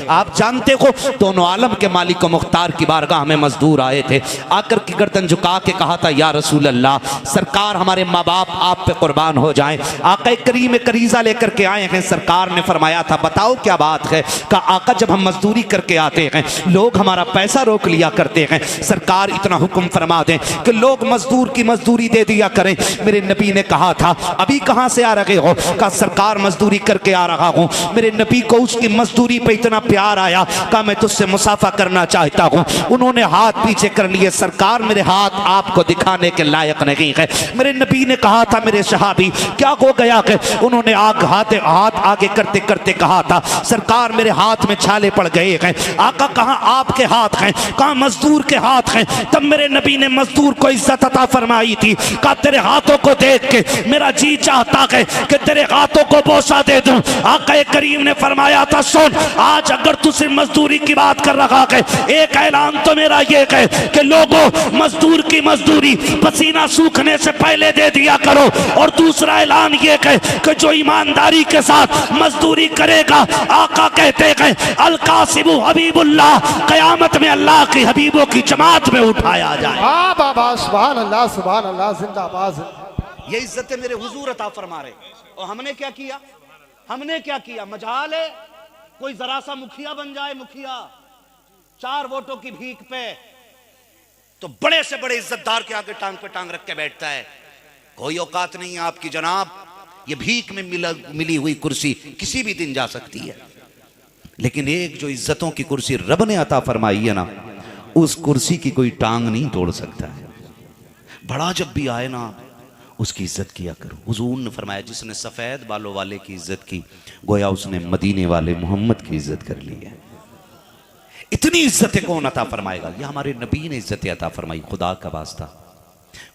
आप जानते हो दोनों आलम के मालिक व मुख्तार की बारगाह में मजदूर आए थे। आकर की गर्दन झुका के कहा था, या रसूल अल्लाह, सरकार हमारे माँ बाप आप पे कुर्बान हो जाएं। आका करीम करीजा लेकर के आए हैं। सरकार ने फरमाया था, बताओ क्या बात है। कहा, आका जब हम मजदूरी करके आते हैं लोग हमारा पैसा रोक लिया करते हैं। सरकार इतना हुक्म फरमा दें कि लोग मजदूर की मजदूरी दे दिया करें। मेरे नबी ने कहा था, अभी कहाँ से आ रहे हो? कहा, सरकार मजदूरी करके आ रहा हूँ। मेरे नबी को उसकी मजदूरी पे इतना प्यार आया, कहा मैं तुझसे मुसाफा करना चाहता हूँ। उन्होंने हाथ पीछे कर लिए। सरकार मेरे हाथ आपको दिखाने के लायक नहीं है। मेरे नबी ने कहा था, मेरे सहाबी क्या हो गया है? उन्होंने हाथ आगे करते करते कहा था, सरकार मेरे हाथ में छाले पड़ गए हैं। आका, कहा आपके हाथ हैं? कहा मजदूर के हाथ हैं। तब मेरे नबी ने मजदूर को इज्जत अता फरमाई थी। कहा तेरे हाथों को देख के मेरा जी चाहता है कि तेरे हाथों को बोसा दे दूं। आका करीम ने फरमाया था, सुन, आज अगर तू सिर्फ मजदूरी की बात कर रहा है, एक ऐलान तो मेरा ये है कि लोगों मजदूर की मजदूरी पसीना सूखने से पहले दे दिया करो। और दूसरा ऐलान ये है कि जो ईमानदारी के साथ मजदूरी करेगा, आका कहते हैं अल कासिबु हबीबुल्लाह, कयामत में अल्लाह की हबीबों की जमात में उठाया जाए। सुभान अल्लाह, जिंदाबाद। ये इज्जत मेरे हुजूर अता फरमा रहे। और हमने क्या किया? हमने क्या किया? मजाल है कोई जरा सा मुखिया बन जाए, मुखिया 4 वोटों की भीख पे, तो बड़े से बड़े इज्जतदार के आगे टांग पे टांग रख के बैठता है। कोई औकात नहीं है आपकी जनाब। ये भीख में मिली हुई कुर्सी किसी भी दिन जा सकती है, लेकिन एक जो इज्जतों की कुर्सी रब ने अता फरमाई है ना, उस कुर्सी की कोई टांग नहीं तोड़ सकता है। बड़ा जब भी आए ना, उसकी इज्जत किया करो। हुजूर ने फरमाया, जिसने सफेद बालों वाले की इज्जत की, गोया उसने मदीने वाले मोहम्मद की इज्जत कर ली है। इतनी इज्जतें कौन अता फरमाएगा? ये हमारे नबी ने इज्जतें अता फरमाई। खुदा का वास्ता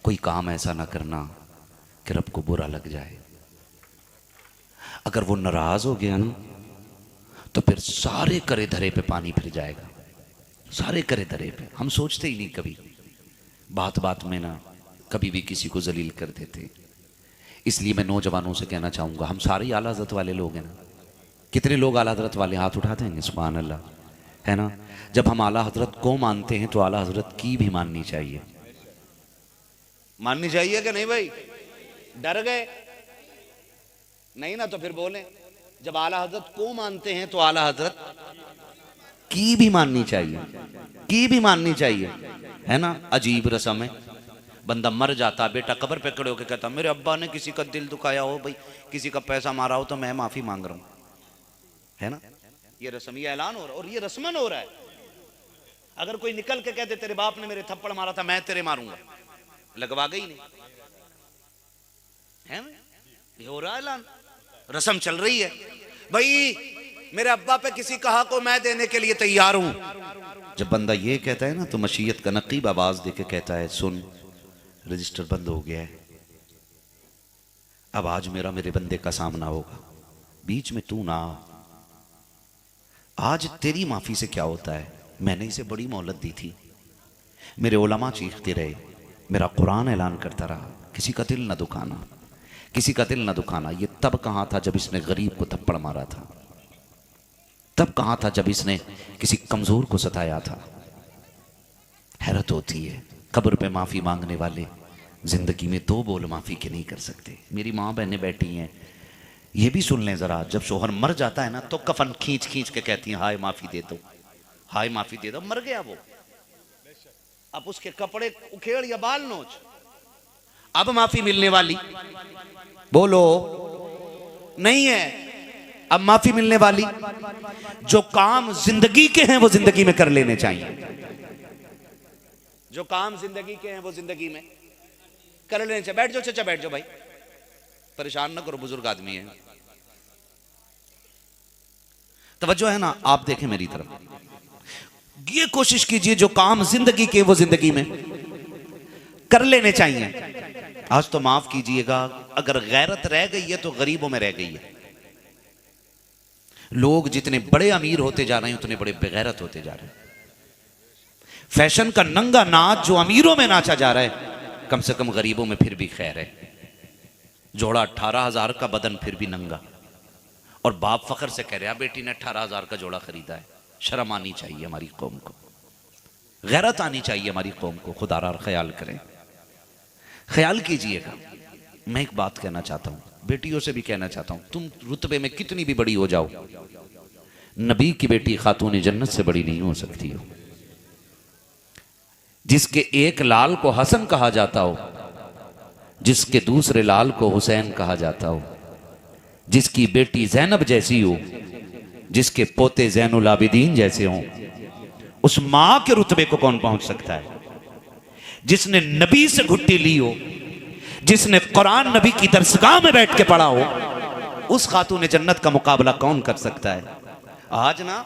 कोई काम ऐसा ना करना कि रब को बुरा लग जाए। अगर वो नाराज हो गया ना, तो फिर सारे करे धरे पे पानी फिर जाएगा। सारे करे धरे पे हम सोचते ही नहीं, कभी बात बात में ना कभी भी किसी को जलील कर देते। इसलिए मैं नौजवानों से कहना चाहूँगा, हम सारे आला हज़रत वाले लोग हैं ना। कितने लोग आला हज़रत वाले हाथ उठा देंगे? सुभान अल्लाह, है ना। जब हम आला हज़रत को मानते हैं तो आला हज़रत की भी माननी चाहिए। माननी चाहिए कि नहीं भाई? डर गए नहीं ना, तो फिर बोलें। जब आला हज़रत को मानते हैं तो आला हज़रत की भी माननी चाहिए, की भी माननी चाहिए, है ना। अजीब रस्म है। बंदा मर जाता, बेटा कब्र पे खड़े होकर कहता, मेरे अब्बा ने किसी का दिल दुखाया हो, भाई किसी का पैसा मारा हो, तो मैं माफी मांग रहा हूं, है ना। ये रस्म, ये ऐलान हो रहा है और ये रस्मन हो रहा है। अगर कोई निकल के कहते तेरे बाप ने मेरे थप्पड़ मारा था, मैं तेरे मारूंगा, लगवा गई नहीं, है ना। ये हो रहा है ऐलान, रस्म चल रही है। भाई मेरे अब्बा पे किसी का हक हो, मैं देने के लिए तैयार हूं। जब बंदा ये कहता है ना, तो मशीयत का नकीब आवाज देके कहता है, सुन, रजिस्टर बंद हो गया है, अब आज मेरे बंदे का सामना होगा, बीच में तू ना आ। आज तेरी माफी से क्या होता है? मैंने इसे बड़ी मोहलत दी थी, मेरे उलमा चीखते रहे, मेरा कुरान ऐलान करता रहा, किसी का दिल ना दुखाना, किसी का दिल ना दुखाना। ये तब कहाँ था जब इसने गरीब को थप्पड़ मारा था? तब कहाँ था जब इसने किसी कमजोर को सताया था? हैरत होती है, कब्र पे माफी मांगने वाले जिंदगी में 2 बोल माफी के नहीं कर सकते। मेरी माँ बहनें बैठी हैं, ये भी सुन लें जरा। जब शोहर मर जाता है ना, तो कफन खींच खींच के कहती हैं, हाय माफी दे दो, हाय माफी दे दो। मर गया वो, अब उसके कपड़े उखेड़ या बाल नोच। अब माफी मिलने वाली बोलो नहीं है। अब माफी मिलने वाली, जो काम जिंदगी के हैं वो जिंदगी में कर लेने चाहिए। जो काम जिंदगी के हैं वो जिंदगी में कर लेने चाहिए। बैठ जाओ चाचा, बैठ जाओ भाई, परेशान ना करो, बुजुर्ग आदमी है। तवज्जो है ना। आप देखें मेरी तरफ, ये कोशिश कीजिए जो काम जिंदगी के वो जिंदगी में कर लेने चाहिए। आज तो माफ कीजिएगा, अगर गैरत रह गई है तो गरीबों में रह गई है। लोग जितने बड़े अमीर होते जा रहे हैं, उतने बड़े बेगैरत होते जा रहे हैं। फैशन का नंगा नाच जो अमीरों में नाचा जा रहा है, कम से कम गरीबों में फिर भी खैर है। जोड़ा 18,000 का, बदन फिर भी नंगा, और बाप फख्र से कह रहा बेटी ने 18,000 का जोड़ा खरीदा है। शर्म आनी चाहिए हमारी कौम को, गैरत आनी चाहिए हमारी कौम को। खुदारा ख्याल करें, ख्याल कीजिएगा। मैं एक बात कहना चाहता हूं, बेटियों से भी कहना चाहता हूं, तुम रुतबे में कितनी भी बड़ी हो जाओ, नबी की बेटी खातून जन्नत से बड़ी नहीं हो सकती हो। जिसके एक लाल को हसन कहा जाता हो, जिसके दूसरे लाल को हुसैन कहा जाता हो, जिसकी बेटी जैनब जैसी हो, जिसके पोते जैनुल आबिदीन जैसे हों, उस मां के रुतबे को कौन पहुंच सकता है? जिसने नबी से घुट्टी ली हो, जिसने कुरान नबी की दरसगाह में बैठ के पढ़ा हो, उस खातून जन्नत का मुकाबला कौन कर सकता है? आज ना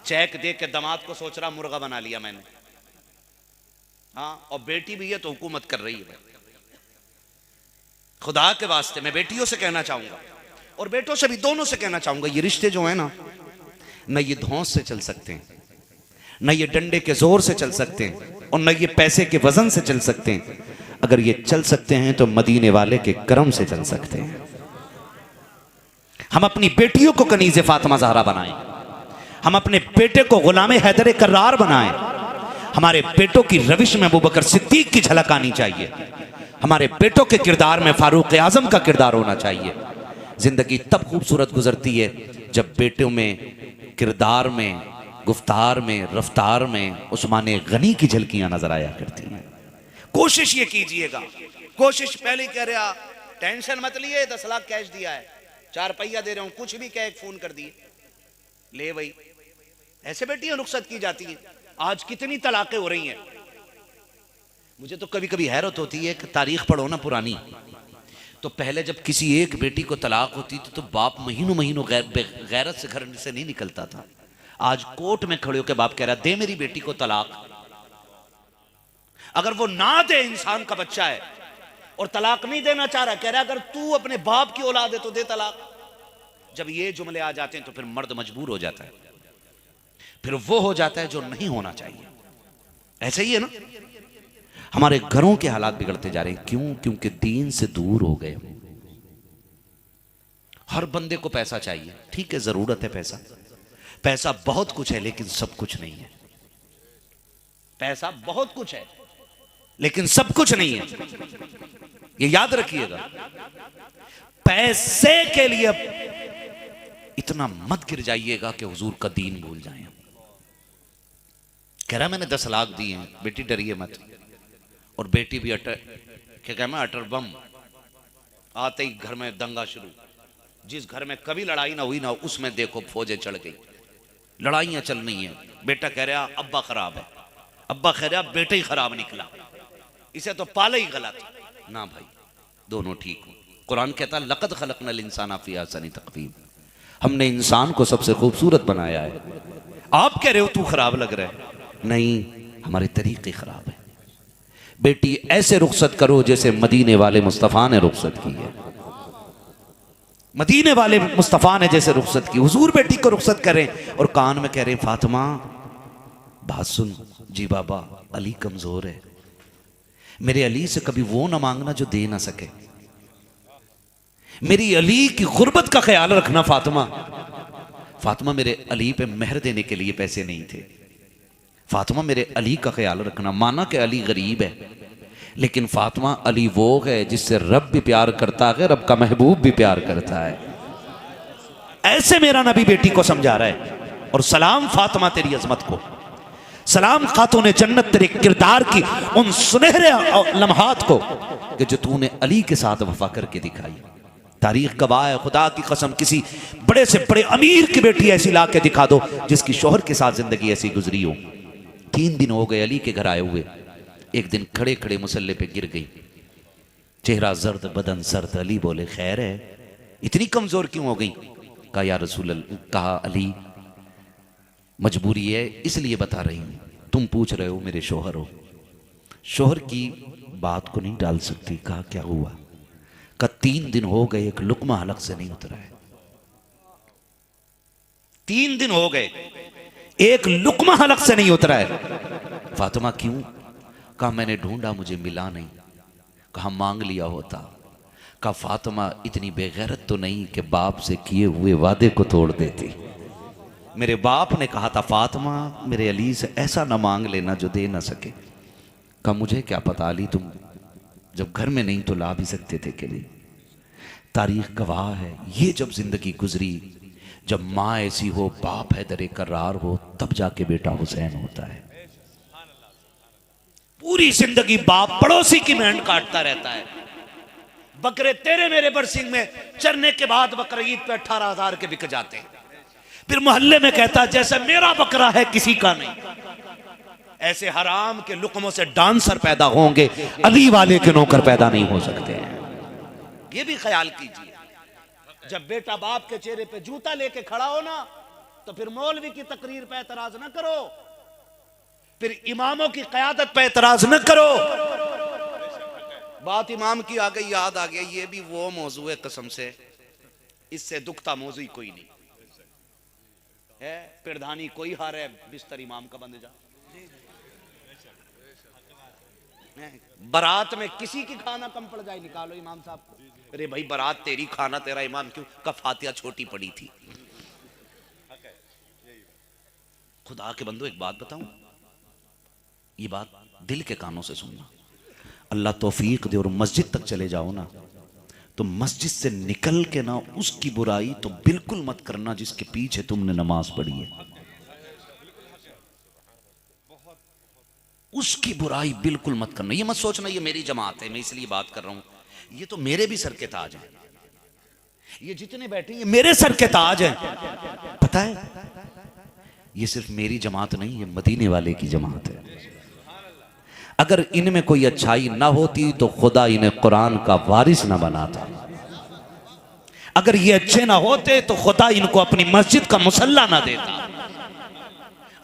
चेक दे के दामाद को सोच रहा मुर्गा बना लिया मैंने, हाँ, और बेटी भी है तो हुकूमत कर रही है। खुदा के वास्ते मैं बेटियों से कहना चाहूंगा और बेटों से भी, दोनों से कहना चाहूंगा, ये रिश्ते जो है ना, न ये धौंस से चल सकते हैं, न ये डंडे के जोर से चल सकते हैं, और न ये पैसे के वजन से चल सकते हैं। अगर ये चल सकते हैं तो मदीने वाले के करम से चल सकते हैं। हम अपनी बेटियों को कनीज़े फातिमा ज़हरा बनाएं, हम अपने बेटे को गुलाम हैदर कर्रार बनाएं। हमारे बेटों की रविश में अबू बकर सिद्दीक की झलक आनी चाहिए। हमारे बेटों के किरदार में फारूक आजम का किरदार होना चाहिए। जिंदगी तब खूबसूरत गुजरती है जब बेटों में, किरदार में, गुफ्तार में, रफ्तार में उस्मान गनी की झलकियां नजर आया करती हैं। कोशिश ये कीजिएगा, कोशिश पहले कह रहा, टेंशन मत लिए, 10 लाख कैश दिया है, 4 पहिया दे रहा हूं, कुछ भी कह फोन कर दिए, ले भाई। ऐसे बेटियां रुखसत की जाती हैं। आज कितनी तलाकें हो रही हैं। मुझे तो कभी कभी हैरत होती है कि तारीख पढ़ो ना पुरानी, तो पहले जब किसी एक बेटी को तलाक होती थी तो बाप महीनों महीनों गैरत से घर से नहीं निकलता था। आज कोर्ट में खड़े होकर बाप कह रहा, दे मेरी बेटी को तलाक। अगर वो ना दे, इंसान का बच्चा है और तलाक नहीं देना चाह रहा, कह रहा अगर तू अपने बाप की औलाद है तो दे तलाक। जब ये जुमले आ जाते हैं तो फिर मर्द मजबूर हो जाता है, फिर वो हो जाता है जो नहीं होना चाहिए। ऐसे ही है ना, हमारे घरों के हालात बिगड़ते जा रहे हैं। क्यों? क्योंकि दीन से दूर हो गए। हर बंदे को पैसा चाहिए, ठीक है, जरूरत है पैसा, पैसा बहुत कुछ है लेकिन सब कुछ नहीं है। पैसा बहुत कुछ है लेकिन सब कुछ नहीं है, ये याद रखिएगा। पैसे के लिए इतना मत गिर जाइएगा कि हुजूर का दीन भूल जाएं। कह रहा मैंने 10 लाख दिए हैं, बेटी डरिए मत। और बेटी भी अटर बम, आते ही घर में दंगा शुरू। जिस घर में कभी लड़ाई ना हुई ना, उसमें देखो फौजें चढ़ गई, लड़ाइयां चल रही हैं। बेटा कह रहा अब्बा खराब है, अब्बा कह रहा बेटा ही खराब निकला, इसे तो पाला ही गलत। ना भाई, दोनों ठीक हो। कुरान कहता लक़द खलक़नल इंसाना फ़ी अहसनि तक़वीम, हमने इंसान को सबसे खूबसूरत बनाया है। आप कह रहे हो तू खराब लग रहा है, नहीं, हमारे तरीके खराब है। बेटी ऐसे रुखसत करो जैसे मदीने वाले मुस्तफ़ा ने रुखसत की है। मदीने वाले मुस्तफ़ा ने जैसे रुखसत की, हुजूर बेटी को रुखसत करें और कान में कह रहे फातिमा बात सुन। जी बाबा, अली कमजोर है, मेरे अली से कभी वो ना मांगना जो दे ना सके। मेरी अली की गुर्बत का ख्याल रखना फातिमा। फातिमा, मेरे अली पे मेहर देने के लिए पैसे नहीं थे। फातिमा, मेरे अली का ख्याल रखना। माना कि अली गरीब है, लेकिन फातिमा अली वो है जिससे रब भी प्यार करता है, रब का महबूब भी प्यार करता है। ऐसे मेरा नबी बेटी को समझा रहा है। और सलाम फातिमा तेरी अजमत को, सलाम खातून जन्नत तेरे किरदार की उन सुनहरे लम्हात को कि जो तूने अली के साथ वफा करके दिखाई। तारीख गवाह है, खुदा की कसम, किसी बड़े से बड़े अमीर की बेटी ऐसी ला के दिखा दो जिसकी शोहर के साथ जिंदगी ऐसी गुजरी हो। 3 दिन हो गए अली के घर आए हुए, एक दिन खड़े खड़े मुसल्ले पे गिर गई, चेहरा जर्द बदन सर्द। अली बोले खैर है, इतनी कमजोर क्यों हो गई? कहा या रसूल अल्लाह, कहा अली मजबूरी है इसलिए बता रही हूं, तुम पूछ रहे हो, मेरे शोहर हो, शोहर की बात को नहीं डाल सकती। कहा क्या हुआ? कहा 3 दिन हो गए एक लुकमा हलक से नहीं उतरा है। 3 दिन हो गए एक लुकमा हलक से नहीं उतरा है। फातिमा क्यों? कहा मैंने ढूंढा, मुझे मिला नहीं। कहा मांग लिया होता। का फातिमा इतनी बेगैरत तो नहीं कि बाप से किए हुए वादे को तोड़ देती। मेरे बाप ने कहा था फातिमा मेरे अली से ऐसा ना मांग लेना जो दे ना सके। कहा मुझे क्या पता अली, तुम जब घर में नहीं तो ला भी सकते थे कि नहीं। तारीख गवाह है, ये जब जिंदगी गुजरी, जब माँ ऐसी हो, बाप है दरे करार हो, तब जाके बेटा हुसैन होता है। पूरी जिंदगी बाप पड़ोसी की मेंढ काटता रहता है। बकरे तेरे मेरे बरसिंग में चरने के बाद बकरीद पे 18,000 के बिक जाते हैं। फिर मोहल्ले में कहता जैसे मेरा बकरा है किसी का नहीं। ऐसे हराम के लुकमों से डांसर पैदा होंगे, अली वाले के नौकर पैदा नहीं हो सकते हैं। ये भी ख्याल कीजिए, जब बेटा बाप के चेहरे पे जूता लेके खड़ा हो ना, तो फिर मौलवी की तकरीर पे एतराज न करो, फिर इमामों की क़यादत पे एतराज न करो। बात इमाम की आ गई, याद आ गया, ये भी वो मौजू है कसम से, इससे दुखता मौजू कोई नहीं है। पिरधानी कोई हार है, बिस्तर इमाम का बंद जा। बारात में किसी की खाना कम पड़ जाए, निकालो इमाम साहब को। अरे भाई बारात तेरी, खाना तेरा, इमाम क्यों? का फातिहा छोटी पड़ी थी। खुदा के बंदो एक बात बताऊं, ये बात दिल के कानों से सुनना। अल्लाह तौफीक दे और मस्जिद तक चले जाओ ना, तो मस्जिद से निकल के ना उसकी बुराई तो बिल्कुल मत करना जिसके पीछे तुमने नमाज पढ़ी है। उसकी बुराई बिल्कुल मत करना। ये मत सोचना ये मेरी जमात है मैं इसलिए बात कर रहा हूं। ये तो मेरे भी सर के ताज हैं, ये जितने बैठे ये मेरे सर के ताज हैं। पता है ये सिर्फ मेरी जमात नहीं, ये मदीने वाले की जमात है। अगर इनमें कोई अच्छाई ना होती तो खुदा इन्हें कुरान का वारिस ना बनाता। अगर ये अच्छे ना होते तो खुदा इनको अपनी मस्जिद का मुसल्ला ना देता।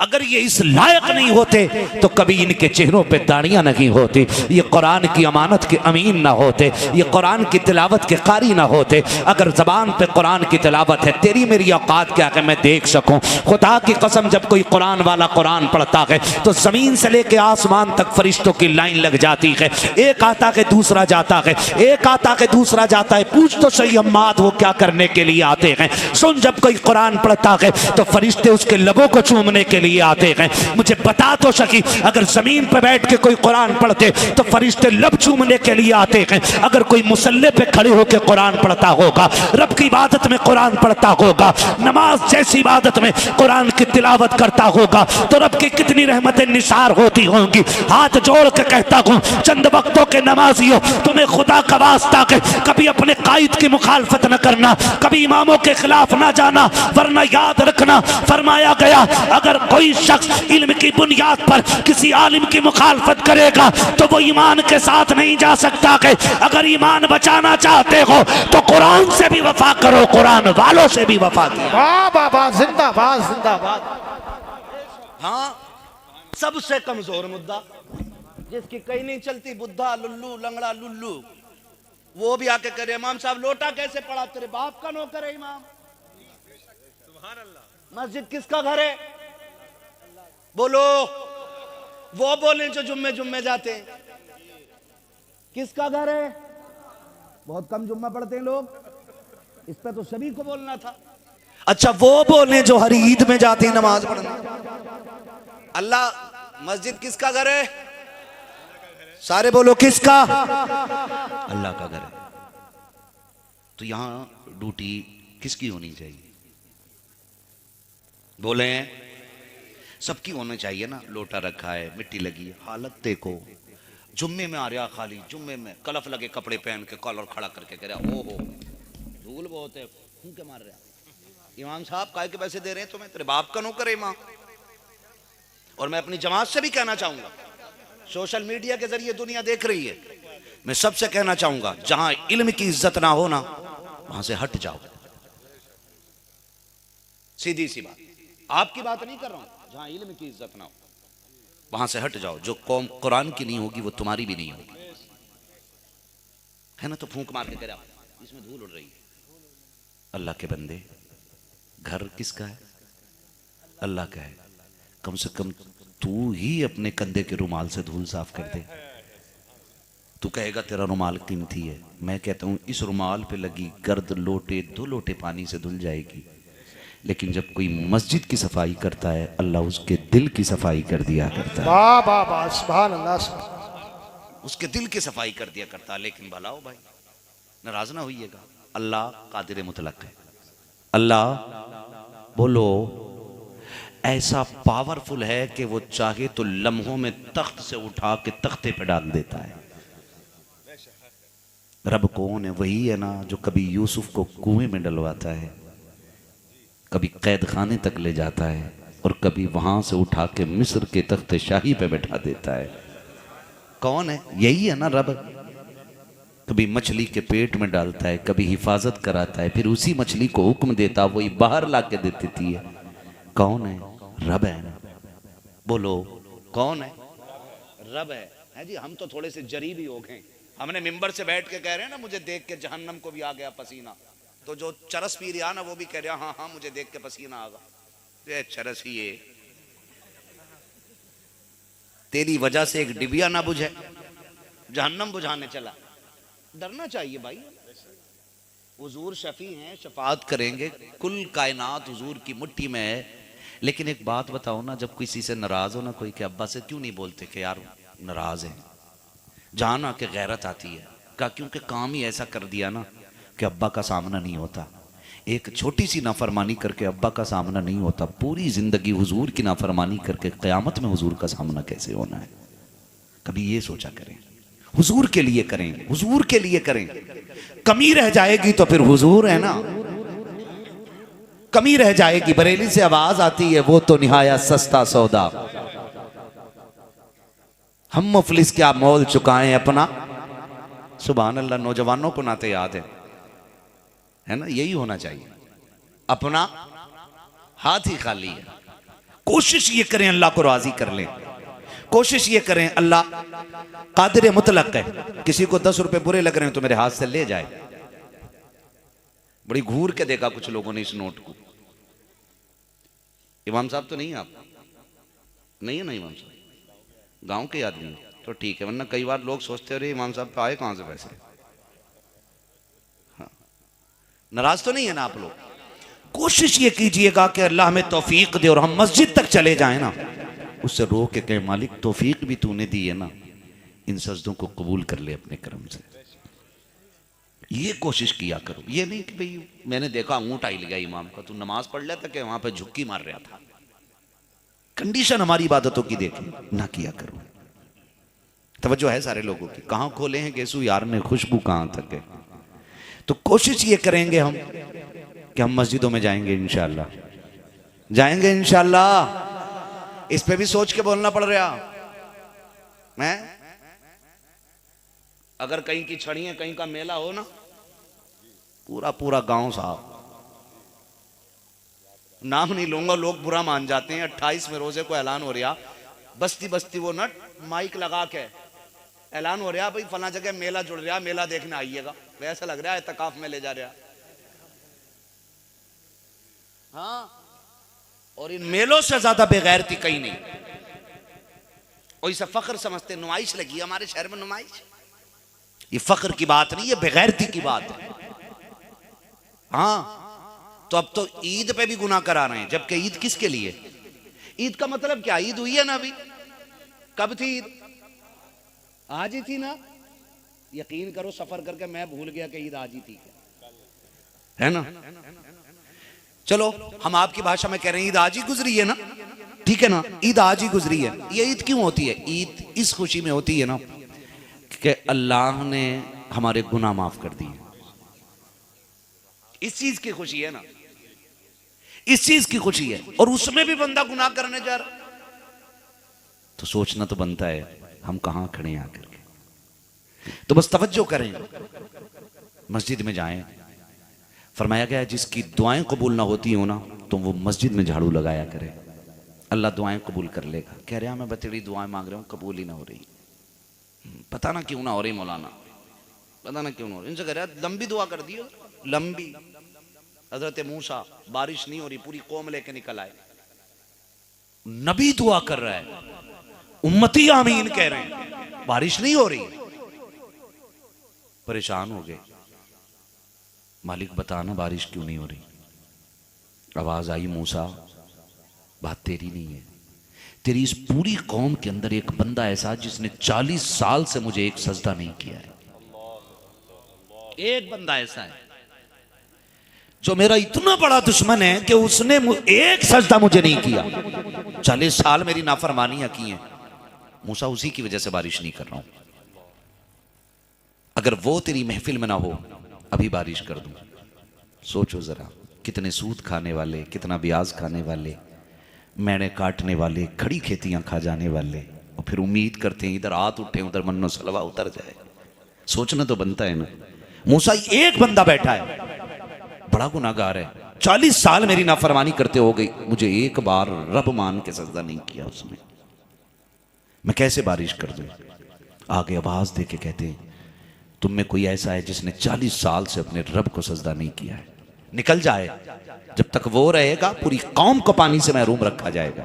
अगर ये इस लायक नहीं होते तो कभी इनके चेहरों पे दाढ़ियां नहीं होती, ये कुरान की अमानत के अमीन ना होते, ये कुरान की तिलावत के कारी ना होते। अगर जबान पे कुरान की तिलावत है, तेरी मेरी औकात क्या है मैं देख सकूं। खुदा की कसम जब कोई कुरान वाला कुरान पढ़ता है तो जमीन से लेके आसमान तक फरिश्तों की लाइन लग जाती है। एक आता है दूसरा जाता है, एक आता है दूसरा जाता है। पूछ तो सही अम्माद वो क्या करने के लिए आते हैं। सुन जब कोई कुरान पढ़ता है तो फरिश्ते उसके लबों को चूमने के लिए आते हैं। मुझे बता तो सकी, अगर जमीन पर बैठ के कोई कुरान पढ़ते तो फरिश्ते लब चूमने के लिए आते हैं। अगर कोई मुसल्ले पे खड़े होकर कुरान पढ़ता होगा, रब की इबादत में कुरान पढ़ता होगा, नमाज जैसी इबादत में कुरान की तिलावत करता होगा, तो रब की कितनी रहमतें निसार होती होंगी। हाथ जोड़ के कहता हूं चंद वक्तों के नमाजियों, तुम्हें खुदा का वास्ता के कभी अपने कायद की मुखालफत न करना, कभी इमामों के खिलाफ ना जाना, वरना याद रखना फरमाया गया अगर कोई शख्स इल्म की बुनियाद पर किसी आलिम की मुखालफत करेगा तो वो ईमान के साथ नहीं जा सकता। कि अगर ईमान बचाना चाहते हो तो कुरान से भी वफा करो, कुरान वालों से भी वफा करो। वाह बाबा, जिंदाबाद जिंदाबाद। हाँ, सबसे कमजोर मुद्दा जिसकी कहीं नहीं चलती, बुद्धा लुल्लू लंगड़ा लुल्लू, वो भी आके करे इमाम साहब लोटा कैसे पड़ा, तेरे बाप का नौकर है इमाम। मस्जिद किसका घर है बोलो, वो बोले जो जुम्मे जुम्मे जाते हैं। किसका घर है? बहुत कम जुम्मा पढ़ते हैं लोग, इस पे तो सभी को बोलना था। अच्छा वो बोले जो हर ईद में जाते हैं नमाज पढ़ने। अल्लाह मस्जिद किसका घर है? सारे बोलो किसका? अल्लाह का घर है। तो यहां ड्यूटी किसकी होनी चाहिए? बोले सबकी होनी चाहिए ना। लोटा रखा है, मिट्टी लगी है, हालत देखो। जुम्मे में आ रहा खाली, जुम्मे में कलफ लगे कपड़े पहन के कॉलर खड़ा करके कह रहा ओहो धूल बहुत है, फूंके मार रहा। इमाम साहब काय के पैसे दे रहे हैं तुम्हें? तेरे बाप का नौकर है इमाम। और मैं अपनी जमात से भी कहना चाहूंगा, सोशल मीडिया के जरिए दुनिया देख रही है, मैं सबसे कहना चाहूंगा जहां इल्म की इज्जत ना हो ना वहां से हट जाओ। सीधी सी बात, आपकी बात नहीं कर रहा हूं, जहां इल्म की इज्जत ना हो वहां से हट जाओ। जो कौम कुरान की नहीं होगी वो तुम्हारी भी नहीं होगी, है ना। तो फूंक मार के कह रहा इसमें धूल उड़ रही है। अल्लाह के बंदे, घर किसका है? अल्लाह का है। कम से कम तू ही अपने कंधे के रुमाल से धूल साफ कर दे। तू कहेगा तेरा रुमाल कीमती है, मैं कहता हूं इस रुमाल पे लगी गर्द लोटे 2 लोटे पानी से धुल जाएगी, लेकिन जब कोई मस्जिद की सफाई करता है अल्लाह उसके दिल की सफाई कर दिया करता है। वाह वाह वाह, सुभान अल्लाह, सुभान। उसके दिल की सफाई कर दिया करता है। लेकिन भलाओ भाई, नाराज ना होइएगा, अल्लाह कादिर मुतलक है। अल्लाह बोलो ऐसा पावरफुल है कि वो चाहे तो लम्हों में तख्त से उठा के तख्ते पे डाल देता है। रब कौन है? वही है ना जो कभी यूसुफ को कुएं में डलवाता है, कभी कैद खाने तक ले जाता है और कभी वहां से उठा के मिस्र के तख्ते शाही पे बैठा देता है। कौन है? यही है ना रब। कभी मछली के पेट में डालता है, कभी हिफाजत कराता है, फिर उसी मछली को हुक्म देता वही बाहर ला के देती है। कौन है? रब है ना। बोलो कौन है? रब है जी। हम तो थोड़े से जरीबी हो गए, हमने मिंबर से बैठ के कह रहे हैं ना मुझे देख के जहन्नम को भी आ गया पसीना, तो जो चरस पी रहा ना वो भी कह रहा हाँ हाँ मुझे देख के पसीना आ गया। चरस ही है, तेरी वजह से एक डिबिया ना बुझे, जहन्नम बुझाने चला। डरना चाहिए भाई। हुजूर शफी हैं, शफात करेंगे, कुल कायनात हुजूर की मुट्ठी में है। लेकिन एक बात बताओ ना, जब किसी से नाराज हो ना कोई, के अब्बा से क्यों नहीं बोलते कि यार नाराज है? जहां ना के गैरत आती है। क्या? क्योंकि काम ही ऐसा कर दिया ना कि अब्बा का सामना नहीं होता। एक छोटी सी नाफरमानी करके अब्बा का सामना नहीं होता, पूरी जिंदगी हुजूर की नाफरमानी करके क़यामत में हुजूर का सामना कैसे होना है? कभी ये सोचा करें। हुजूर के लिए करें, हुजूर के लिए करें। कमी रह जाएगी तो फिर हुजूर है ना, कमी रह जाएगी। बरेली से आवाज आती है वो तो निहाया सस्ता सौदा, हम मुफलिस क्या मोल चुकाएं अपना। सुभान अल्लाह। नौजवानों को नाते याद है ना, यही होना चाहिए। अपना हाथ ही खाली है। कोशिश ये करें अल्लाह को राजी कर लें, कोशिश ये करें अल्लाह कादिर मुतलक है। किसी को 10 रुपए बुरे लग रहे हैं तो मेरे हाथ से ले जाए। बड़ी घूर के देखा कुछ लोगों ने इस नोट को। इमाम साहब तो नहीं, आप नहीं है ना इमाम साहब, गांव के आदमी तो ठीक है, वरना कई बार लोग सोचते रहे इमाम साहब पे आए कहां से पैसे। हाँ। नाराज तो नहीं है ना आप लोग? कोशिश ये कीजिएगा कि अल्लाह हमें तौफीक दे और हम मस्जिद तक चले जाएं ना, उससे रो के कहे मालिक तौफीक भी तूने दी है ना, इन सजदों को कबूल कर ले अपने करम से। ये कोशिश किया करो। ये नहीं कि भाई मैंने देखा ऊंट आई लिया इमाम का, तू नमाज पढ़ लेता कि वहां पे झुक्की मार रहा था। कंडीशन हमारी इबादतों की देखें ना, किया करो। तवज्जो है सारे लोगों की। कहां खोले हैं गेसू यार ने, खुशबू कहां तक है। तो कोशिश ये करेंगे हम कि हम मस्जिदों में जाएंगे इंशाअल्लाह, जाएंगे इंशाअल्लाह। इस पे भी सोच के बोलना पड़ रहा है। अगर कहीं की छड़ी है, कहीं का मेला हो ना, पूरा पूरा गांव साहब, नाम नहीं लूंगा लोग बुरा मान जाते हैं। 28 में रोजे को ऐलान हो रहा, बस्ती बस्ती वो नट माइक लगा के ऐलान हो रहा भाई फला जगह मेला जुड़ रहा, मेला देखने आइएगा। वैसा लग रहा है इत्तेकाफ में ले जा रहा। हाँ, और इन मेलों से ज्यादा बेगैरती कहीं नहीं। और इसे फख्र समझते, नुमाइश लगी हमारे शहर में नुमाइश। ये फख्र की बात नहीं, ये बेगैरती की बात है। हाँ, तो अब तो ईद पे भी गुनाह करा रहे हैं, जबकि ईद किसके लिए? ईद का मतलब क्या? ईद हुई है ना अभी। कब थी ईद? आज ही थी ना। यकीन करो सफर करके मैं भूल गया कि ईद आज ही थी, है ना। चलो हम आपकी भाषा में कह रहे हैं ईद आज ही गुजरी है ना, ठीक है ना, ईद आज ही गुजरी है। ये ईद क्यों होती है? ईद इस खुशी में होती है ना कि अल्लाह ने हमारे गुनाह माफ कर दिए। इस चीज की खुशी है ना, इस चीज की खुशी है। और उसमें भी बंदा गुनाह करने जा रहा, तो सोचना तो बनता है हम कहां खड़े हैं आकर के। तो बस तवज्जो करें, मस्जिद में जाएं। फरमाया गया है जिसकी दुआएं कबूल ना होती हो ना, तो वो मस्जिद में झाड़ू लगाया करे, अल्लाह दुआएं कबूल कर लेगा। कह रहा मैं बतेड़ी दुआएं मांग रहा हूं, कबूल ही ना हो रही। पता ना क्यों ना हो रही मौलाना, पता ना क्यों ना हो रही। इनसे कह रहा लंबी दुआ कर दियो, लंबी। हजरत मूसा, बारिश नहीं हो रही, पूरी कौम लेके निकल आए। नबी दुआ कर रहा है, उम्मती आमीन कह रहे हैं, बारिश नहीं हो रही। परेशान हो गए, मालिक बताना बारिश क्यों नहीं हो रही। आवाज आई, मूसा बात तेरी नहीं है, तेरी इस पूरी कौम के अंदर एक बंदा ऐसा जिसने 40 साल से मुझे एक सजदा नहीं किया है। एक बंदा ऐसा है जो मेरा इतना बड़ा दुश्मन है कि उसने एक सजदा मुझे नहीं किया। 40 साल मेरी नाफरमानियां की हैं, मूसा उसी की वजह से बारिश नहीं कर रहा हूं। अगर वो तेरी महफिल में ना हो अभी बारिश कर दूं। सोचो जरा, कितने सूद खाने वाले, कितना ब्याज खाने वाले, मैंने काटने वाले, खड़ी खेतियां खा जाने वाले, और फिर उम्मीद करते हैं इधर हाथ उठे उधर मन्नो सलवा उतर जाए। सोचना तो बनता है ना। मूसा एक बंदा बैठा है, बड़ा गुनाहगार है, 40 साल मेरी नाफरमानी करते हो गई, मुझे एक बार रब मान के सजदा नहीं किया उसने, मैं कैसे बारिश कर दूं। आगे आवाज दे के कहते हैं, तुम में कोई ऐसा है जिसने 40 साल से अपने रब को सजदा नहीं किया है, निकल जाए। जब तक वो रहेगा पूरी कौम को पानी से महरूम रखा जाएगा।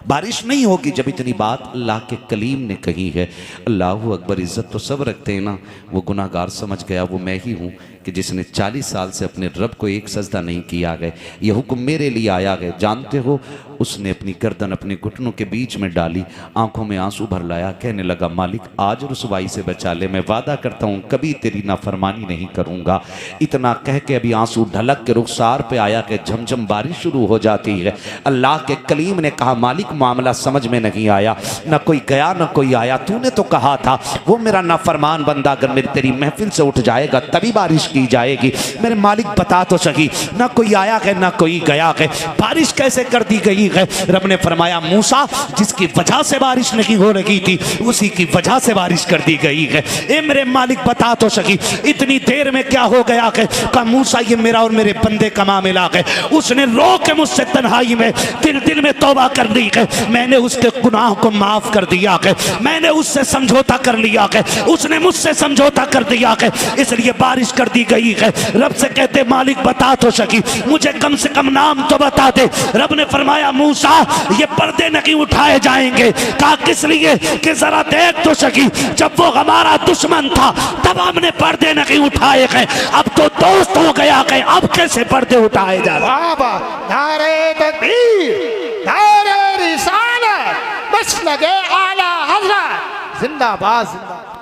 बारिश नहीं होगी जब इतनी बात अल्लाह के कलीम ने कही है। अल्लाह अकबर, इज्जत तो सब रखते हैं ना। वो गुनाहगार समझ गया वो मैं ही हूँ कि जिसने 40 साल से अपने रब को एक सजदा नहीं किया गया। ये हुक्म मेरे लिए आया गया, जानते हो। उसने अपनी गर्दन अपने घुटनों के बीच में डाली, आंखों में आंसू भर लाया, कहने लगा, मालिक आज रुसवाई से बचा ले, मैं वादा करता हूँ कभी तेरी नाफरमानी नहीं करूँगा। इतना कह के अभी आंसू ढलक के रुखसार पे आया कि झमझम बारिश शुरू हो जाती है। अल्लाह के कलीम ने कहा, मालिक मामला समझ में नहीं आया, न कोई गया न कोई आया, तूने तो कहा था वो मेरा नाफरमान बंदा अगर मेरी तेरी महफिल से उठ जाएगा तभी बारिश की जाएगी। मेरे मालिक बता तो सही, ना कोई आया है ना कोई गया है, बारिश कैसे कर दी गई है। रब ने फरमाया, मूसा जिसकी वजह से बारिश नहीं हो रही थी उसी की वजह से बारिश कर दी गई है। ए मेरे मालिक बता तो सही, इतनी देर में क्या हो गया है। कहा, मूसा ये मेरा और मेरे बंदे का मामला है, उसने रो के मुझसे तन्हाई में दिल में तौबा कर ली है, मैंने उसके गुनाह को माफ कर दिया है, मैंने उससे समझौता कर लिया है, उसने मुझसे समझौता कर दिया है, इसलिए बारिश कर दी गई है। रब से कहते, मालिक बता तो सकी, मुझे कम से कम नाम तो बता दे। रब ने फरमाया, मूसा ये पर्दे नहीं उठाए जाएंगे। कहा, किस लिए? कि जरा देख तो सकी, जब वो हमारा दुश्मन था तब हमने पर्दे नहीं उठाए गए, अब तो दोस्त हो गया है, अब कैसे पर्दे उठाए जा रहे। बाबा नारे तकबीर, नारे रिसालत, बस लगे आला हजरत, जिंदाबाद जिंदाबाद।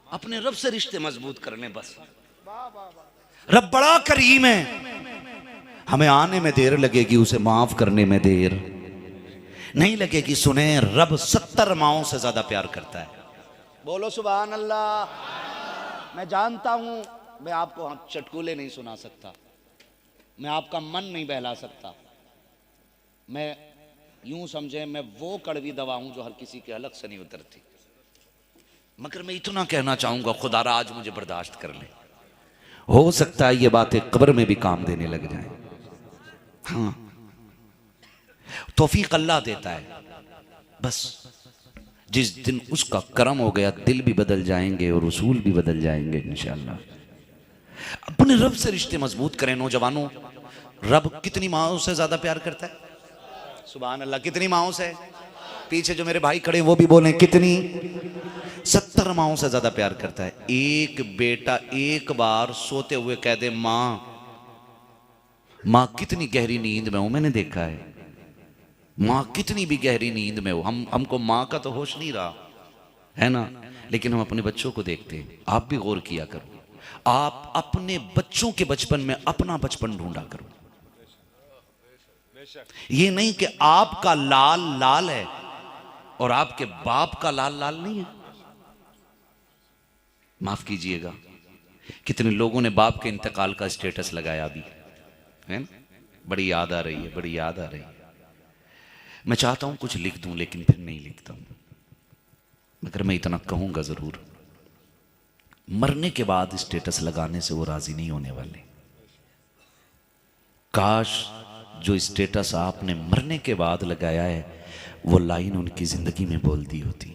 अपने रब से रिश्ते मजबूत करने बस। रब बड़ा करीम है, हमें आने में देर लगेगी, उसे माफ करने में देर नहीं लगेगी। सुने, रब 70 माओं से ज्यादा प्यार करता है। बोलो सुभान अल्लाह। मैं जानता हूं मैं आपको चटकुले नहीं सुना सकता, मैं आपका मन नहीं बहला सकता, मैं यूं समझे मैं वो कड़वी दवा हूं जो हर किसी के हलक से नहीं उतरती, मगर मैं इतना कहना चाहूंगा, खुदारा आज मुझे बर्दाश्त कर ले। हो सकता है ये बातें कब्र में भी काम देने लग जाएं। हाँ, तौफीक अल्लाह देता है, बस जिस दिन उसका करम हो गया दिल भी बदल जाएंगे और उसूल भी बदल जाएंगे इंशाअल्लाह। अपने रब से रिश्ते मजबूत करें नौजवानों। रब कितनी माओं से ज्यादा प्यार करता है? सुभान अल्लाह। कितनी माओं से? पीछे जो मेरे भाई खड़े वो भी बोलें, कितनी? 70 माओं से ज्यादा प्यार करता है। एक बेटा एक बार सोते हुए कह दे, माँ कितनी गहरी नींद में हूं, मैंने देखा है, माँ कितनी भी गहरी नींद में हो। हमको माँ का तो होश नहीं रहा है ना, लेकिन हम अपने बच्चों को देखते हैं। आप भी गौर किया करो, आप अपने बच्चों के बचपन में अपना बचपन ढूंढा करो। ये नहीं कि आपका लाल लाल है और आपके बाप का लाल लाल नहीं है। माफ कीजिएगा, कितने लोगों ने बाप के इंतकाल का स्टेटस लगाया अभी, है ना? बड़ी याद आ रही है, बड़ी याद आ रही है। मैं चाहता हूं कुछ लिख दूं लेकिन फिर नहीं लिखता हूं, मगर मैं इतना कहूंगा जरूर, मरने के बाद स्टेटस लगाने से वो राजी नहीं होने वाले। काश जो स्टेटस आपने मरने के बाद लगाया है वो लाइन उनकी जिंदगी में बोल दी होती।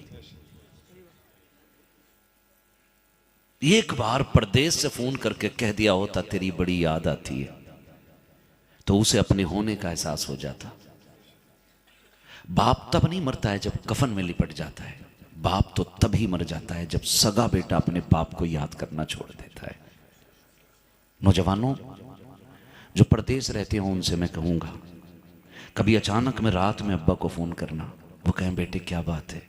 एक बार परदेश से फोन करके कह दिया होता तेरी बड़ी याद आती है, तो उसे अपने होने का एहसास हो जाता। बाप तब नहीं मरता है जब कफन में लिपट जाता है, बाप तो तभी मर जाता है जब सगा बेटा अपने बाप को याद करना छोड़ देता है। नौजवानों जो परदेश रहते हो उनसे मैं कहूंगा, कभी अचानक में रात में अब्बा को फोन करना, वो कहें बेटे क्या बात है,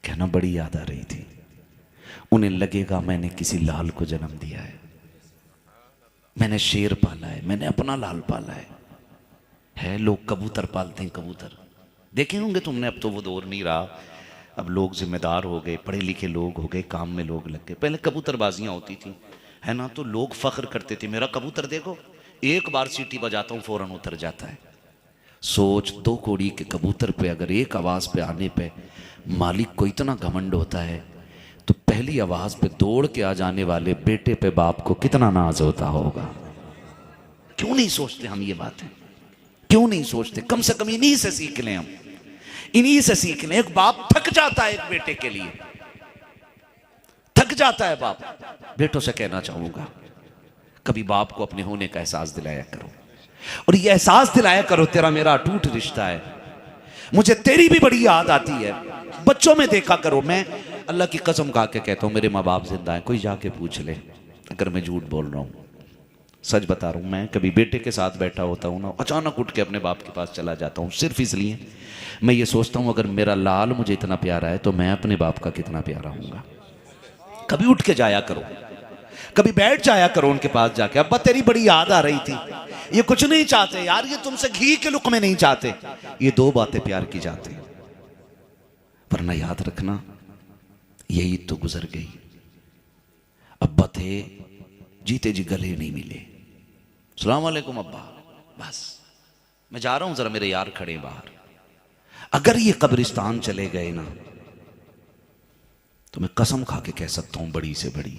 कहना बड़ी याद आ रही थी। उन्हें लगेगा मैंने किसी लाल को जन्म दिया है, मैंने शेर पाला है, मैंने अपना लाल पाला है। लोग कबूतर पालते हैं, कबूतर देखे होंगे तुमने, अब तो वो दौर नहीं रहा, अब लोग जिम्मेदार हो गए, पढ़े लिखे लोग हो गए, काम में लोग लग गए। पहले कबूतरबाजियां होती थी, है ना, तो लोग फख्र करते थे, मेरा कबूतर देखो, एक बार सीटी बजाता हूं फौरन उतर जाता है। सोच, 2 कौड़ी के कबूतर पे अगर एक आवाज पे आने पे मालिक को इतना घमंड होता है, तो पहली आवाज पे दौड़ के आ जाने वाले बेटे पे बाप को कितना नाज होता होगा। क्यों नहीं सोचते हम ये बातें, क्यों नहीं सोचते? कम से कम इन्हीं से सीख लें, हम इन्हीं से सीख लें। एक बाप थक जाता है एक बेटे के लिए, थक जाता है बाप। बेटों से कहना चाहूंगा, कभी बाप को अपने होने का एहसास दिलाया करो, और ये एहसास दिलाया करो तेरा मेरा अटूट रिश्ता है, मुझे तेरी भी बड़ी याद आती है। बच्चों में देखा करो, मैं अल्लाह की कसम खा के कहता हूं मेरे माँ बाप जिंदा हैं, कोई जाके पूछ ले अगर मैं झूठ बोल रहा हूं, सच बता रहा हूं। मैं कभी बेटे के साथ बैठा होता हूं ना, अचानक उठ के अपने बाप के पास चला जाता हूं, सिर्फ इसलिए मैं ये सोचता हूं अगर मेरा लाल मुझे इतना प्यारा है तो मैं अपने बाप का कितना प्यारा हूंगा। कभी उठ के जाया करो, कभी बैठ जाया करो उनके पास जाके, अब्बा तेरी बड़ी याद आ रही थी, ये कुछ नहीं चाहते यार, ये तुमसे घी के लुक में नहीं चाहते, ये 2 बातें प्यार की जाती, वरना याद रखना यही तो गुजर गई। अब्बा थे, जीते जी गले नहीं मिले, सलाम वालेकुम अब्बा, बस मैं जा रहा हूं, जरा मेरे यार खड़े बाहर। अगर ये कब्रिस्तान चले गए ना, तो मैं कसम खा के कह सकता हूं बड़ी से बड़ी,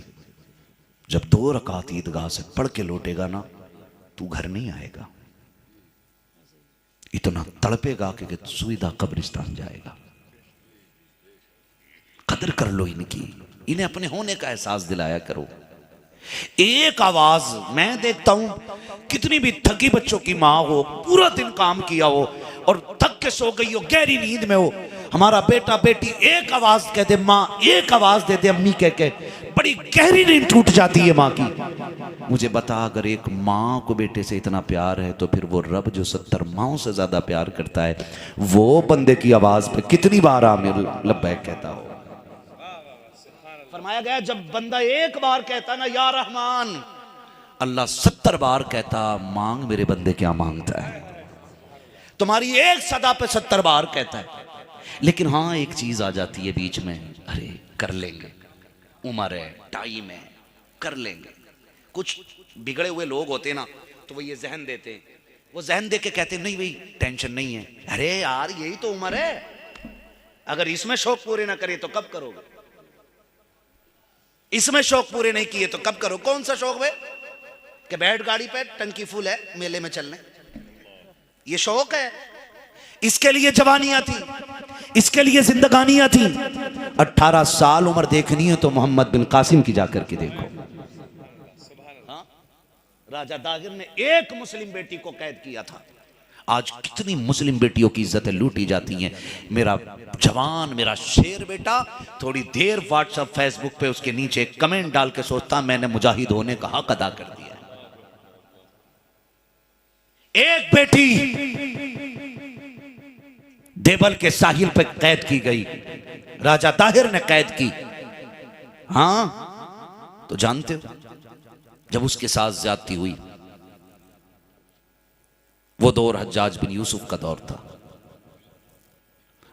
जब 2 रकात ईदगाह से पढ़ के लौटेगा ना, तू घर नहीं आएगा, इतना तड़पेगा कि सुविधा कब्रिस्तान जाएगा। कदर कर लो इनकी, इन्हें अपने होने का एहसास दिलाया करो। एक आवाज, मैं देखता हूं कितनी भी थकी बच्चों की माँ हो, पूरा दिन काम किया हो और थक के सो गई हो, गहरी नींद में हो, हमारा बेटा बेटी एक आवाज कह दे माँ, एक आवाज दे दे अम्मी कह के, बड़ी गहरी नींद टूट जाती है माँ की। मुझे बता, अगर एक माँ को बेटे से इतना प्यार है तो फिर वो रब जो 70 माँओं से ज्यादा प्यार करता है, वो बंदे की आवाज पे कितनी बार आमिर लब्बैक कहता हो। फरमाया गया जब बंदा एक बार कहता ना या रहमान, अल्लाह 70 बार कहता मांग मेरे बंदे क्या मांगता है। तुम्हारी एक सदा पे 70 बार कहता है। लेकिन हाँ एक चीज आ जाती है बीच में, अरे कर लेंगे, उम्र है, टाइम है, कर लेंगे। कुछ बिगड़े हुए लोग होते ना, तो वो ये जहन देते हैं, वो जहन दे के कहते नहीं भाई टेंशन नहीं है, अरे यार यही तो उम्र है, अगर इसमें शौक पूरे ना करे तो कब करोगे, इसमें शौक पूरे नहीं किए तो कब करो। कौन सा शौक है कि बैठ गाड़ी पे टंकी फुल है मेले में चलने, ये शौक है। इसके लिए जवानियां थी, इसके लिए जिंदगानियां थी। 18 साल उम्र देखनी है तो मोहम्मद बिन कासिम की जाकर के देखो। हाँ? राजा दागिर ने एक मुस्लिम बेटी को कैद किया था। आज कितनी मुस्लिम बेटियों की इज्जतें लूटी जाती हैं। मेरा जवान, मेरा शेर बेटा थोड़ी देर व्हाट्सएप फेसबुक पे उसके नीचे कमेंट डाल के सोचता मैंने मुजाहिद होने का हक अदा कर दिया। एक बेटी देवल के साहिल पे कैद की गई, राजा ताहिर ने कैद की। हाँ तो जानते हो जब उसके साथ ज्यादती हुई, वो दौर हज्जाज बिन यूसुफ का दौर था।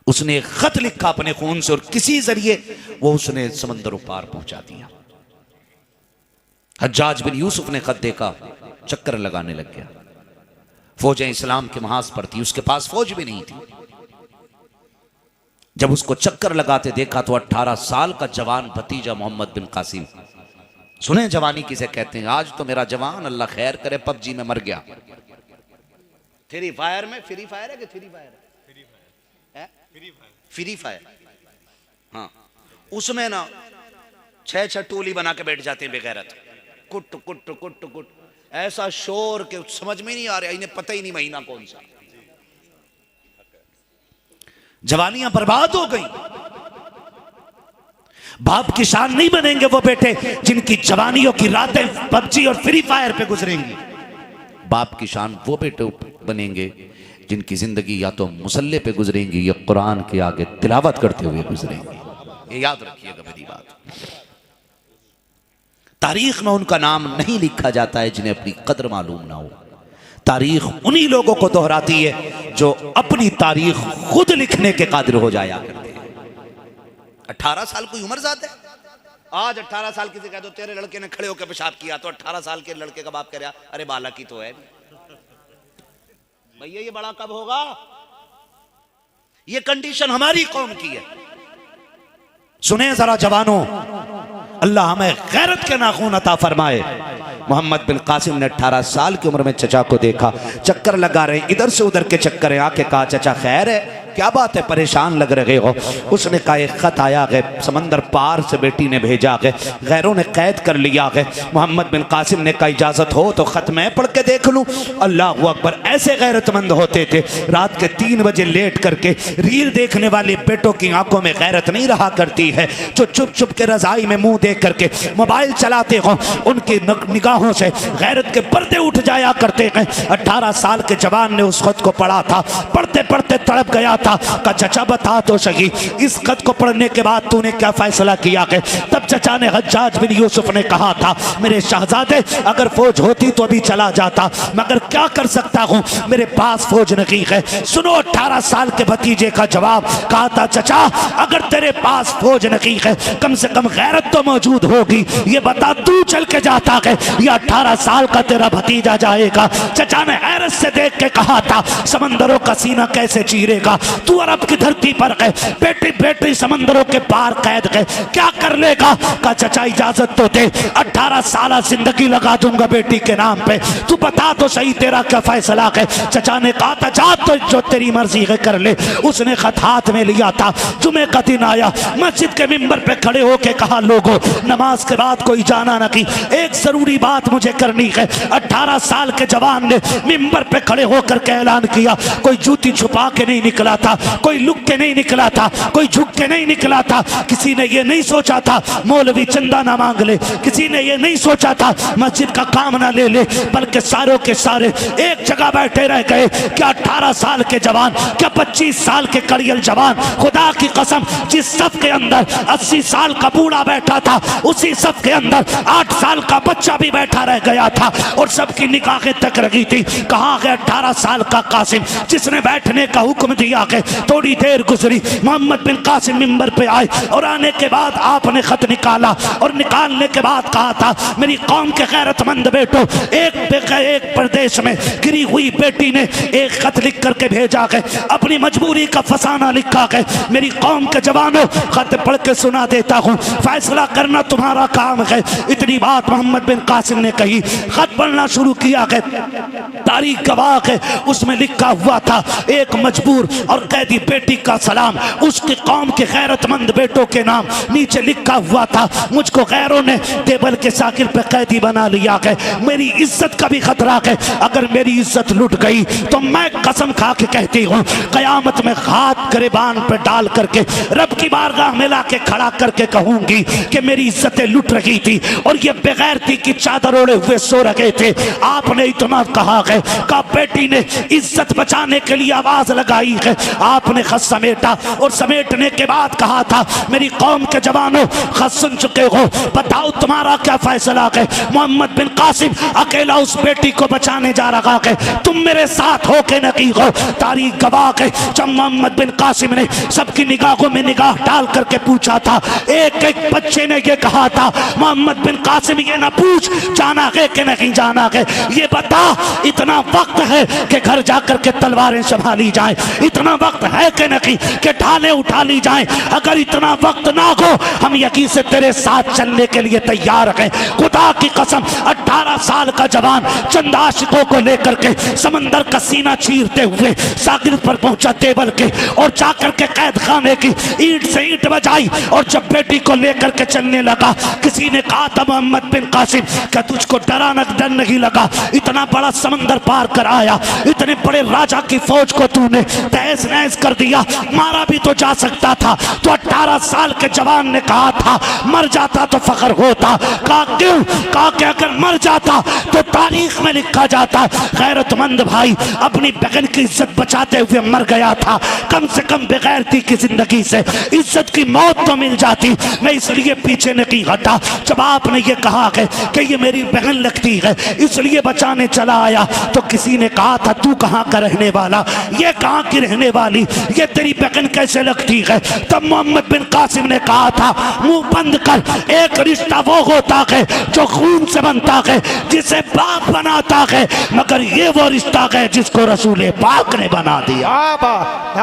उसने एक खत लिखा अपने खून से और किसी जरिए वो उसने समंदरों पार पहुंचा दिया। हज्जाज बिन यूसुफ ने खत देखा, चक्कर लगाने लग गया। फौजें इस्लाम के महाज पर थी, उसके पास फौज भी नहीं थी। जब उसको चक्कर लगाते देखा तो 18 साल का जवान भतीजा मोहम्मद बिन कासिम, सुने जवानी किसे कहते हैं, आज तो मेरा जवान अल्लाह खैर करे पबजी में मर गया। फ्री फायर में, फ्री फायर है कि फ्री फायर है, फ्री फायर, हाँ उसमें ना 6-6 टोली बना के बैठ जाते हैं बेगैरत, कुट कुट कुट कुट, ऐसा शोर के समझ में नहीं आ रहा, इन्हें पता ही नहीं महीना कौन सा। जवानियां बर्बाद हो गई। बाप की शान नहीं बनेंगे वो बेटे जिनकी जवानियों की रातें पबजी और फ्री फायर पे गुजरेंगी। बाप की शान वो बेटे बनेंगे जिनकी जिंदगी या तो मुसल्ले पे गुजरेंगी या कुरान के आगे तिलावत करते हुए गुजरेंगी। ये याद रखिएगा मेरी बात। तारीख में उनका नाम नहीं लिखा जाता है जिन्हें अपनी कदर मालूम ना हो। तारीख उन्हीं लोगों को दोहराती है जो अपनी तारीख खुद लिखने के कादिर हो जाया करते हैं। 18 साल कोई उम्र ज़्यादा है। आज 18 साल किसी कह दो तेरे लड़के ने खड़े होकर पेशाब किया तो 18 साल के लड़के का बाप कह रहा अरे बालक ही तो है भैया, ये बड़ा कब होगा? ये कंडीशन हमारी कौम की है। सुने जरा जवानों, अल्लाह हमें गैरत के नाखून अता फरमाए। मोहम्मद बिन कासिम ने 18 साल की उम्र में चचा को देखा, चक्कर लगा रहे, इधर से उधर के चक्कर है। आके कहा चचा खैर है, क्या बात है, परेशान लग रहे हो? उसने कहा एक खत आया है, समंदर पार से बेटी ने भेजा है, गैरों ने कैद कर लिया है। मोहम्मद बिन कासिम ने कहा इजाजत हो तो खत मैं पढ़ के देख लूं। अल्लाह अकबर, ऐसे गैरतमंद होते थे रात के 3 बजे लेट करके रील देखने वाले बेटों की आंखों में गैरत नहीं रहा करती है, जो चुप चुप के रजाई में मुंह देख करके मोबाइल चलाते हो, उनकी निगाहों से गैरत के पर्दे उठ जाया करते हैं। 18 साल के जवान ने उस खत को पढ़ा था, पढ़ते पढ़ते तड़प गया था। का चचा बता तो सही, इस खत को पढ़ने के बाद तूने क्या फैसला किया है? तब चचा ने हज्जाज बिन यूसुफ ने कहा था मेरे शहजादे अगर फौज होती तो अभी चला जाता, मगर क्या कर सकता हूं, मेरे पास फौज नहीं है। सुनो 18 साल के भतीजे का जवाब, कहा था चचा अगर तेरे पास फौज नहीं है कम से कम गैरत तो मौजूद होगी, ये बता तू चल के जाता है या 18 साल का तेरा भतीजा जाएगा? चचा ने हैरत से देख के कहा था समंदरों का सीना कैसे चीरेगा, तू अरब की धरती पर है, बेटी बेटी समंदरों के पार कैद है, क्या कर लेगा? का चचा इजाजत तो दे, 18 साल जिंदगी लगा दूंगा बेटी के नाम पे, तू बता तो सही तेरा क्या फैसला है? चचा ने कहा था जा तो जो तेरी मर्जी है कर ले। उसने खत हाथ में लिया था, जुमे का दिन आया, मस्जिद के मिंबर पे खड़े होके कहा लोगों नमाज के बाद कोई जाना ना की, एक जरूरी बात मुझे करनी है। 18 साल के जवान ने मिंबर पे खड़े होकर के ऐलान किया, कोई जूती छुपा के नहीं निकला था, कोई लुक के नहीं निकला था, कोई झुक के नहीं निकला था। किसी ने ये नहीं सोचा था मौलवी चंदा ना मांग ले, किसी ने ये नहीं सोचा था मस्जिद का काम ना ले ले, बल्कि सारों के सारे एक जगह बैठे रह गए। क्या 18 साल के जवान, क्या 25 साल के कड़ियल जवान, खुदा की कसम जिस सफ के अंदर 80 साल का बूढ़ा बैठा था उसी सफ के अंदर 8 साल का बच्चा भी बैठा रह गया था और सबकी निगाहें तक रही थी। कहाँ गया 18 साल का कासिम जिसने बैठने का हुक्म दिया है? थोड़ी देर गुजरी, मोहम्मद बिन कासिम मिंबर पे आए और आने के बाद आपने खत निकाला और निकालने के बाद कहा था मेरी कौम के गैरतमंद बेटो, एक प्रदेश में गिरी हुई बेटी ने एक खत लिख करके भेजा है, अपनी मजबूरी का फसाना लिखा है। मेरी कौम के जवानों खत पढ़ के सुना देता हूँ, फैसला करना तुम्हारा काम है। इतनी बात मोहम्मद बिन कासिम ने कही, खत पढ़ना शुरू किया है। तारीख गवाह है, उसमें लिखा हुआ था एक मजबूर और कैदी बेटी का सलाम उसकी कौम के गैरतमंद बेटों के नाम। नीचे लिखा हुआ था मुझको गैरों ने टेबल के साकिर पे कैदी बना लिया है, मेरी इज्जत का भी खतरा है, अगर मेरी इज्जत लुट गई तो मैं कसम खा के कहती हूँ कयामत में हाथ गिरबान पे डाल करके रब की बारगाह में ला के खड़ा करके कहूंगी कि मेरी इज्जतें लुट रही थी और ये बेगैरती की चादर ओढ़े हुए सो रहे थे। आपने इतना कहा है का बेटी ने इज्जत बचाने के लिए आवाज लगाई है, आपने खत समेटा और समेटने के बाद कहा था मेरी कौम के जवानों खत सुन चुके हो, बताओ तुम्हारा क्या फैसला है? मोहम्मद बिन कासिम अकेला उस बेटी को बचाने जा रहा है, तुम मेरे साथ हो के नहीं हो। तारीख गवाह है जब मोहम्मद बिन कासिम ने सबकी निगाहों में निगाह डाल करके पूछा था, एक एक बच्चे ने ये कहा था मोहम्मद बिन कासिम ये ना पूछ जाना है कि नहीं जाना है, ये बता इतना वक्त है कि घर जाकर के तलवारें संभाली जाए, इतना वक्त है कि नहीं कि ढालें उठा ली जाए? अगर इतना वक्त ना हो हम यकीन से तेरे साथ चलने के लिए तैयार हैं। खुदा की कसम 18 साल का जवान चंद आशिकों को लेकर के समंदर का सीना चीरते हुए सागिर पर पहुंचा टेबल के और जाकर के कैद खाने की ईंट से ईंट बजाई और जब बेटी को लेकर के चलने लगा किसी ने कहा था मोहम्मद बिन कासिम क्या तुझको डर नहीं लगा? इतना बड़ा समंदर पार कर आया, इतने बड़े राजा की फौज को तूने तहस नैस कर दिया, मारा भी तो जा सकता था। तो 18 साल के जवान ने कहा था मर जाता तो फख्र होता। कहा क्यों? कहा कि अगर मर जाता तो तारीख में लिखा जाता गैरतमंद भाई अपनी बहन की इज्जत बचाते हुए मर गया था। कम से कम बेगैरती की जिंदगी से इज्जत की मौत तो मिल जाती, मैं इसलिए पीछे नहीं हटा। जब आपने ये कहा कि ये मेरी बहन लगती है इसलिए बचाने चला आया, तो किसी ने कहा था तू कहाँ का रहने वाला, ये कहाँ की रहने वाली, ये तेरी बहन कैसे लगती है? तब मोहम्मद बिन कासिम ने कहा था मुंह बंद कर, एक रिश्ता वो होता है जो खून से बनता है, जिसे बाप बनाता है, मगर ये वो रिश्ता है जिसको रसूल पाक ने बना दिया। बाबा